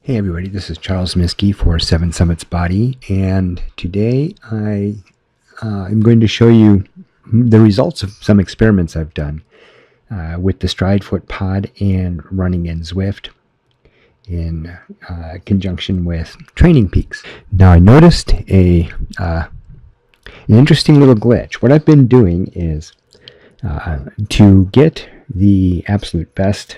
Hey everybody, this is Charles Miskey for 7 Summits Body, and today I am going to show you the results of some experiments I've done with the Stryd footpod and running in Zwift in conjunction with Training Peaks. Now I noticed an interesting little glitch. What I've been doing is to get the absolute best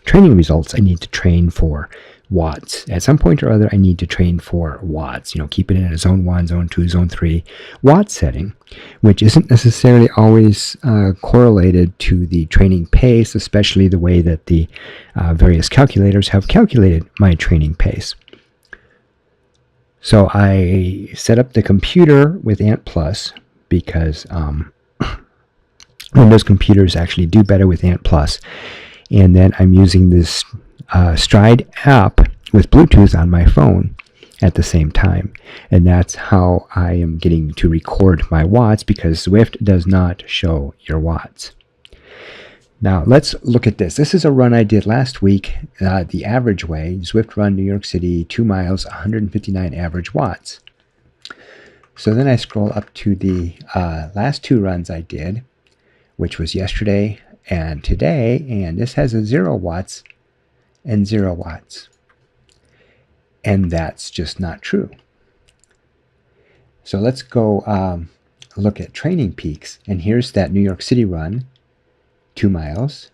training results, I need to train for watts. At some point or other, I need to train for watts, keep it in a zone 1, zone 2, zone 3 watt setting, which isn't necessarily always correlated to the training pace, especially the way that the various calculators have calculated my training pace. So I set up the computer with Ant Plus because Windows computers actually do better with Ant Plus. And then I'm using this Stryd app with Bluetooth on my phone at the same time. And that's how I am getting to record my watts, because Zwift does not show your watts. Now let's look at this. This is a run I did last week, the average way, Zwift run New York City, 2 miles, 159 average watts. So then I scroll up to the last 2 runs I did, which was yesterday and today, and this has a 0 watts and 0 watts. And that's just not true. So let's go look at Training Peaks, and here's that New York City run, 2 miles.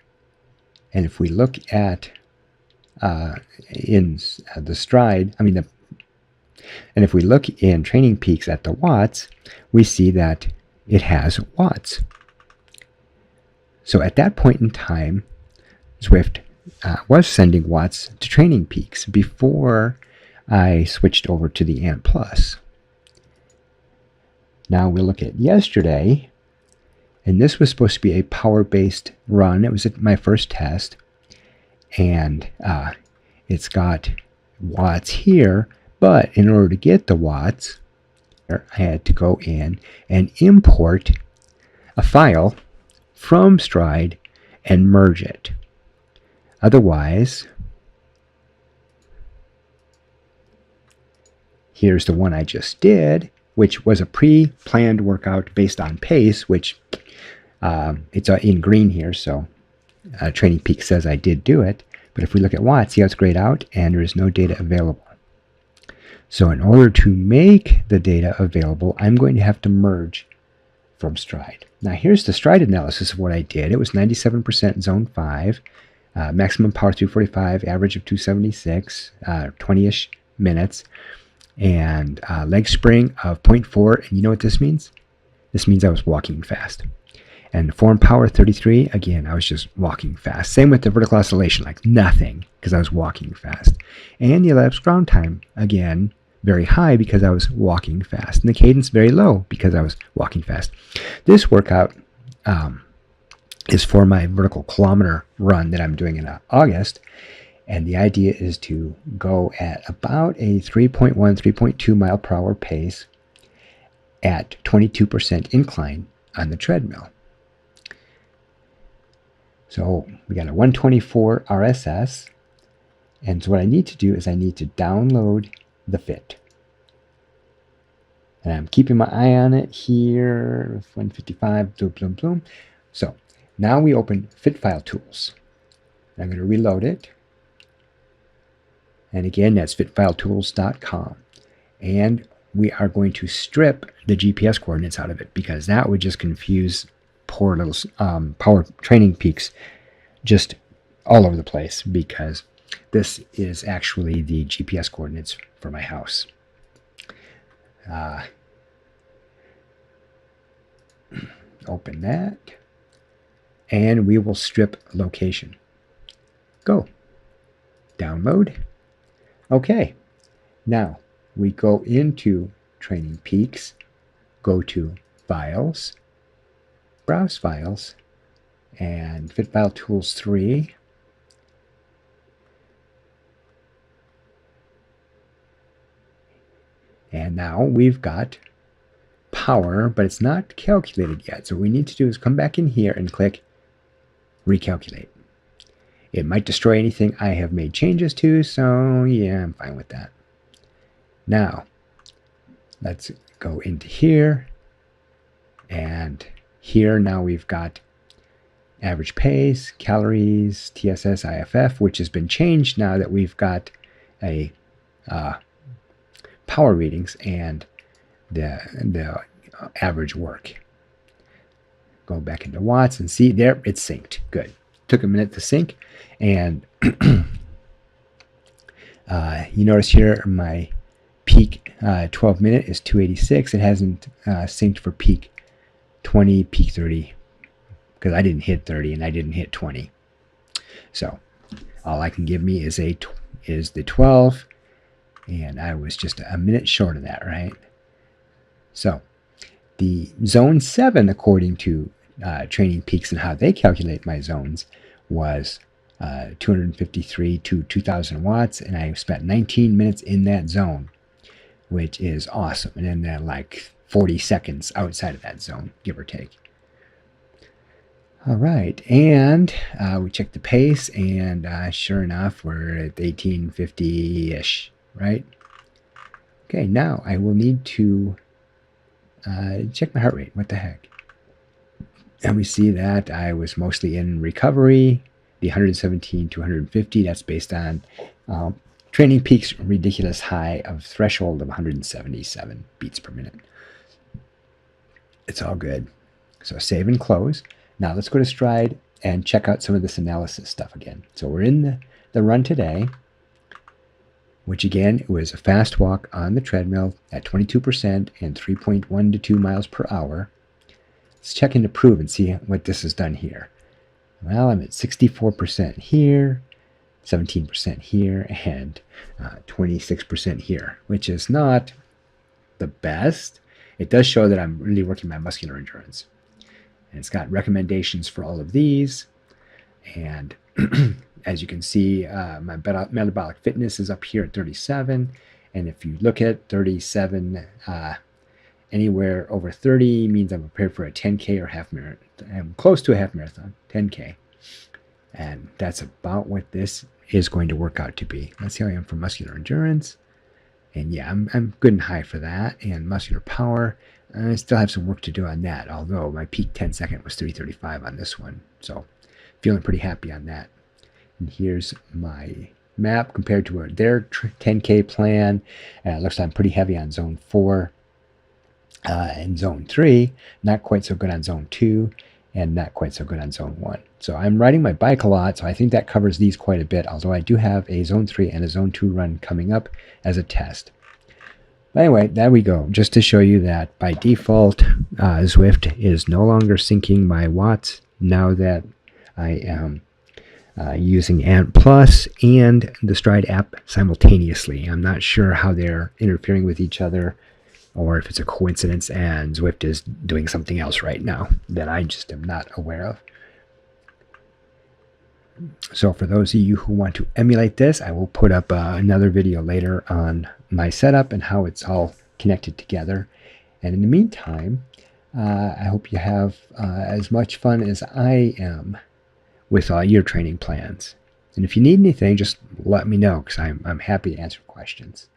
And if we look at in the Stryd, and if we look in Training Peaks at the watts, we see that it has watts. So at that point in time, Zwift was sending watts to Training Peaks before I switched over to the Ant Plus. Now we'll look at yesterday, and this was supposed to be a power-based run. It was my first test, and it's got watts here, but in order to get the watts, I had to go in and import a file from Stryd and merge it. Otherwise, here's the one I just did, which was a pre-planned workout based on pace, which it's in green here, so Training Peaks says I did do it. But if we look at watts, see how it's grayed out, and there is no data available. So in order to make the data available, I'm going to have to merge from Stryd. Now here's the Stryd analysis of what I did. It was 97% zone 5, maximum power 345, average of 276, 20-ish minutes, and leg spring of 0.4. And you know what this means? This means I was walking fast. And form power 33, again, I was just walking fast. Same with the vertical oscillation, like nothing, because I was walking fast. And the elapsed ground time, again, very high because I was walking fast. And the cadence very low because I was walking fast. This workout is for my vertical kilometer run that I'm doing in August. And the idea is to go at about a 3.1, 3.2 mile per hour pace at 22% incline on the treadmill. So we got a 124 RSS. And so what I need to do is I need to download the Fit. And I'm keeping my eye on it here, 155, bloom, bloom, bloom. So now we open Fit File Tools. I'm going to reload it. And again, that's fitfiletools.com. And we are going to strip the GPS coordinates out of it, because that would just confuse poor little power Training Peaks just all over the place, because this is actually the GPS coordinates for my house. Open that, and we will strip location. Go. Download. Okay. Now we go into Training Peaks, go to Files, Browse Files, and Fit File Tools 3. And now we've got power, but it's not calculated yet. So what we need to do is come back in here and click Recalculate. It might destroy anything I have made changes to, so yeah, I'm fine with that. Now, let's go into here, and here now we've got average pace, calories, TSS, IFF, which has been changed now that we've got a power readings and the average work. Go back into watts and see there it's synced. Good. Took a minute to sync, and you notice here my peak 12 minute is 286. It hasn't synced for peak 20, peak 30, because I didn't hit 30 and I didn't hit 20. So all I can give me is the 12, and I was just a minute short of that, right? So the zone 7, according to Training Peaks and how they calculate my zones, was 253 to 2,000 watts, and I spent 19 minutes in that zone, which is awesome. And then like 40 seconds outside of that zone, give or take. All right, and we checked the pace, and sure enough, we're at 1850-ish, right? Okay, now I will need to check my heart rate. What the heck? And we see that I was mostly in recovery. The 117 to 150, that's based on Training Peaks' ridiculous high of threshold of 177 beats per minute. It's all good. So save and close. Now let's go to Stryd and check out some of this analysis stuff again. So we're in the run today, which again was a fast walk on the treadmill at 22% and 3.1 to 2 miles per hour. Let's check into Prove and see what this has done here. Well, I'm at 64% here, 17% here, and 26% here, which is not the best. It does show that I'm really working my muscular endurance. And it's got recommendations for all of these. And as you can see, my metabolic fitness is up here at 37. And if you look at 37, anywhere over 30 means I'm prepared for a 10K or half marathon. I'm close to a half marathon, 10K. And that's about what this is going to work out to be. Let's see how I am for muscular endurance. And yeah, I'm good and high for that. And muscular power, I still have some work to do on that, although my peak 10-second was 3:35 on this one. So feeling pretty happy on that. And here's my map compared to their 10K plan. It looks like I'm pretty heavy on zone 4 and zone 3. Not quite so good on zone 2, and not quite so good on zone 1. So I'm riding my bike a lot, so I think that covers these quite a bit, although I do have a zone 3 and a zone 2 run coming up as a test. But anyway, there we go. Just to show you that by default, Zwift is no longer syncing my watts now that I am using Ant Plus and the Stryd app simultaneously. I'm not sure how they're interfering with each other, or if it's a coincidence and Zwift is doing something else right now that I just am not aware of. So for those of you who want to emulate this, I will put up another video later on my setup and how it's all connected together. And in the meantime, I hope you have as much fun as I am with your training plans. And if you need anything, just let me know, because I'm happy to answer questions.